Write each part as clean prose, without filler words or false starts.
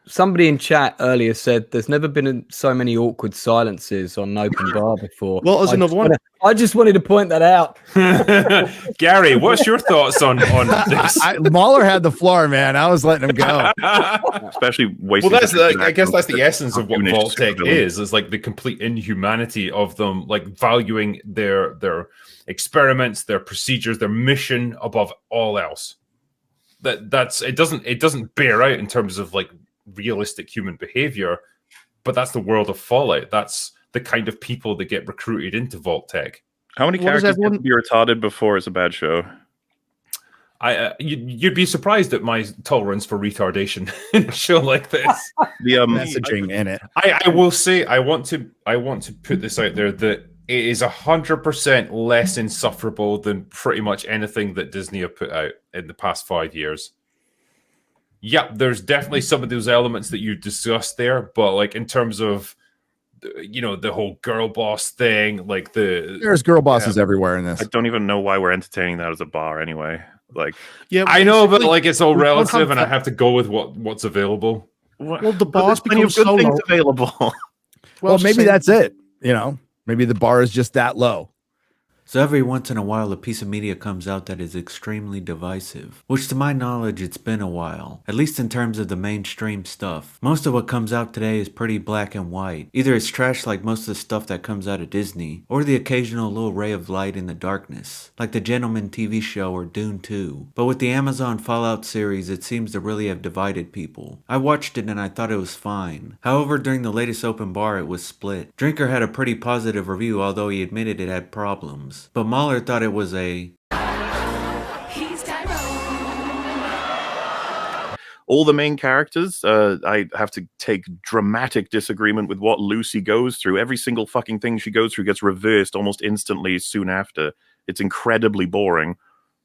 Somebody in chat earlier said there's never been so many awkward silences on an open bar before. Well, there's another one. I just wanted to point that out. Gary, what's your thoughts on this? Mauler had the floor, man. I was letting him go. Especially wasting. Well, I guess that's the essence of what Vault-Tec is. It's like the complete inhumanity of them, like valuing their experiments, their procedures, their mission above all else. That's it doesn't bear out in terms of like realistic human behavior, but that's the world of Fallout. That's the kind of people that get recruited into Vault-Tec. How many characters have to be retarded before it's a bad show? You'd be surprised at my tolerance for retardation in a show like this. The messaging in it. I will say I want to put this out there that it is 100% less insufferable than pretty much anything that Disney have put out in the past 5 years. Yep, there's definitely some of those elements that you discussed there, but like in terms of, you know, the whole girl boss thing, like there's girl bosses everywhere in this. I don't even know why we're entertaining that as a bar anyway. Like, yeah, I know, but like it's all relative, and I have to go with what's available. Well, the bars become so things available. Well, maybe that's it. You know, maybe the bar is just that low. So every once in a while a piece of media comes out that is extremely divisive, which to my knowledge it's been a while, at least in terms of the mainstream stuff. Most of what comes out today is pretty black and white. Either it's trash like most of the stuff that comes out of Disney, or the occasional little ray of light in the darkness, like the Gentleman TV show or Dune 2. But with the Amazon Fallout series it seems to really have divided people. I watched it and I thought it was fine. However, during the latest open bar it was split. Drinker had a pretty positive review, although he admitted it had problems. But Mauler thought it was a... All the main characters, I have to take dramatic disagreement with what Lucy goes through. Every single fucking thing she goes through gets reversed almost instantly soon after. It's incredibly boring.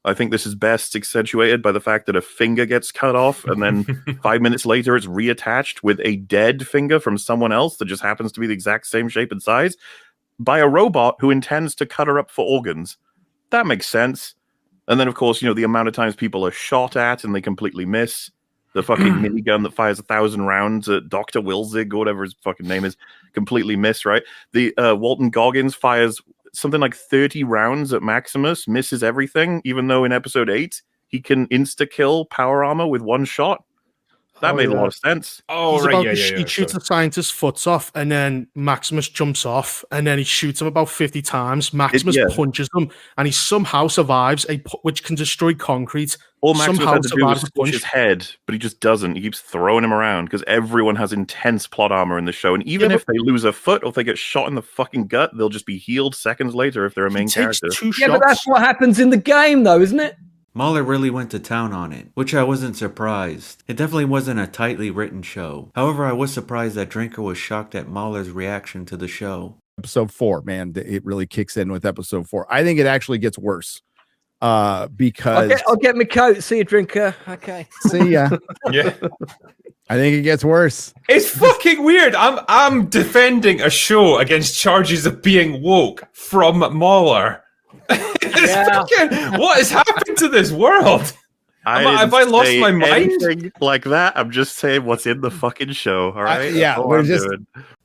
I think this is best accentuated by the fact that a finger gets cut off and then 5 minutes later it's reattached with a dead finger from someone else that just happens to be the exact same shape and size, by a robot who intends to cut her up for organs. That makes sense. And then, of course, you know, the amount of times people are shot at and they completely miss. The fucking minigun that fires 1,000 rounds at Dr. Wilzig, or whatever his fucking name is, completely miss, right? The Walton Goggins fires something like 30 rounds at Maximus, misses everything, even though in episode 8, he can insta-kill power armor with one shot. That made a lot of sense. Oh, right, he shoots the scientist's foot off, and then Maximus jumps off, and then he shoots him about 50 times. Maximus punches him, and he somehow survives, which can destroy concrete. All Maximus had to do was squish his head, but he just doesn't. He keeps throwing him around, because everyone has intense plot armor in the show, and even if they lose a foot, or if they get shot in the fucking gut, they'll just be healed seconds later if they're a main character. Yeah, but that's what happens in the game, though, isn't it? Mauler really went to town on it, which I wasn't surprised. It definitely wasn't a tightly written show. However, I was surprised that Drinker was shocked at Mauler's reaction to the show. Episode 4, man, it really kicks in with episode 4. I think it actually gets worse. Because I'll get my coat. See you, Drinker. Okay. See ya. Yeah. I think it gets worse. It's fucking weird. I'm defending a show against charges of being woke from Mauler. What has happened to this world? Have I lost my mind? Like that? I'm just saying what's in the fucking show. All right. We're just.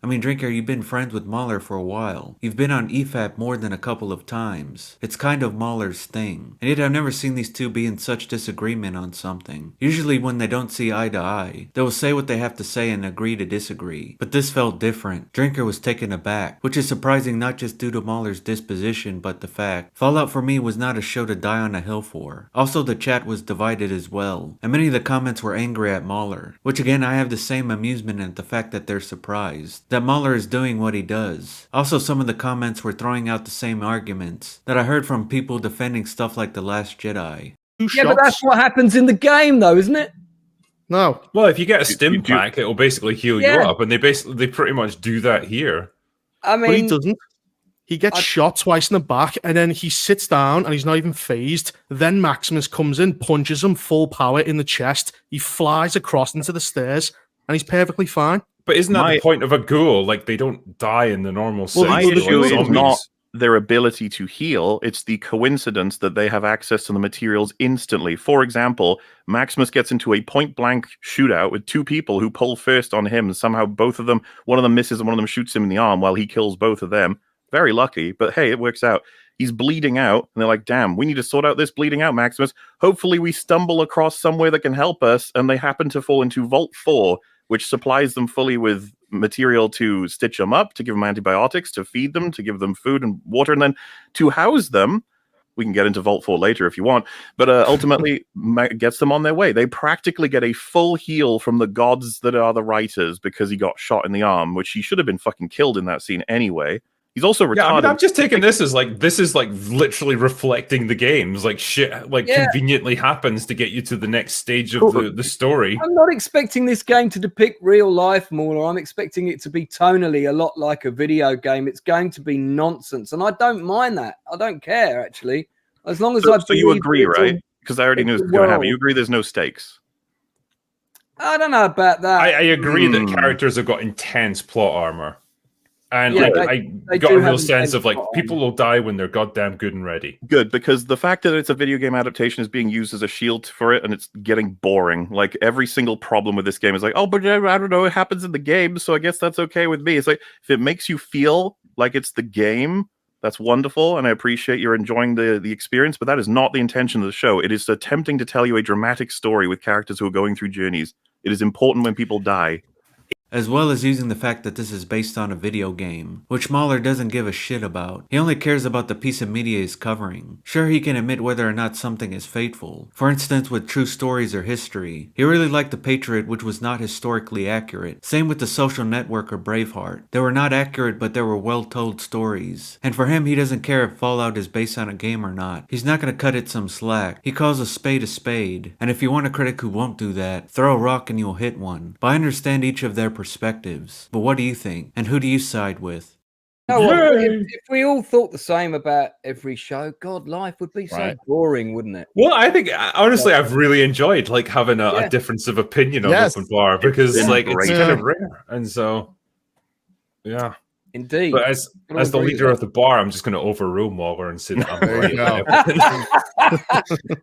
I mean, Drinker, you've been friends with Mauler for a while. You've been on EFAP more than a couple of times. It's kind of Mauler's thing. And yet I've never seen these two be in such disagreement on something. Usually when they don't see eye to eye, they will say what they have to say and agree to disagree. But this felt different. Drinker was taken aback, which is surprising not just due to Mauler's disposition, but the fact Fallout for me was not a show to die on a hill for. Also, the chat was divided as well, and many of the comments were angry at Mauler, which again I have the same amusement at the fact that they're surprised that Mauler is doing what he does. Also, some of the comments were throwing out the same arguments that I heard from people defending stuff like The Last Jedi. Yeah, but that's what happens in the game, though, isn't it? No. Well, if you get a stim pack, it'll basically heal you up, and they pretty much do that here. I mean, but he doesn't. He gets shot twice in the back, and then he sits down, and he's not even phased. Then Maximus comes in, punches him full power in the chest. He flies across into the stairs, and he's perfectly fine. But isn't that the point of a ghoul? Like, they don't die in the normal sense. My issue is not their ability to heal. It's the coincidence that they have access to the materials instantly. For example, Maximus gets into a point-blank shootout with 2 people who pull first on him. And somehow one of them misses and one of them shoots him in the arm while he kills both of them. Very lucky, but hey, it works out. He's bleeding out, and they're like, damn, we need to sort out this bleeding out, Maximus. Hopefully we stumble across somewhere that can help us, and they happen to fall into Vault 4, which supplies them fully with material to stitch them up, to give them antibiotics, to feed them, to give them food and water, and then to house them. We can get into Vault 4 later if you want, but ultimately gets them on their way. They practically get a full heal from the gods that are the writers because he got shot in the arm, which he should have been fucking killed in that scene anyway. He's also retarded. Yeah, I mean, I'm just taking this as literally reflecting the games. Like shit, conveniently happens to get you to the next stage of the story. I'm not expecting this game to depict real life, Mauler. I'm expecting it to be tonally a lot like a video game. It's going to be nonsense, and I don't mind that. I don't care actually, as long as So you agree, right? Because I already knew it was going to happen. You agree there's no stakes. I don't know about that. I agree that characters have got intense plot armor. And Yeah, I got a real sense of people will die when they're goddamn good and ready. Good, because the fact that it's a video game adaptation is being used as a shield for it, and it's getting boring. Like every single problem with this game is like, oh, but I don't know, it happens in the game, so I guess that's okay with me. It's like if it makes you feel like it's the game, that's wonderful, and I appreciate you're enjoying the experience. But that is not the intention of the show. It is attempting to tell you a dramatic story with characters who are going through journeys. It is important when people die. As well as using the fact that this is based on a video game, which Mauler doesn't give a shit about. He only cares about the piece of media he's covering. Sure, he can admit whether or not something is fateful. For instance, with true stories or history. He really liked The Patriot, which was not historically accurate. Same with The Social Network or Braveheart. They were not accurate, but they were well-told stories. And for him, he doesn't care if Fallout is based on a game or not. He's not gonna cut it some slack. He calls a spade a spade. And if you want a critic who won't do that, throw a rock and you'll hit one. But I understand each of their perspectives. But what do you think? And who do you side with? If we all thought the same about every show, God, life would be so boring, wouldn't it? Well, I think honestly, I've really enjoyed having a difference of opinion on Open Bar because it's kind of rare, and so yeah, indeed. But as the leader of the bar, I'm just going to overrule Mauler and say that I'm There you go.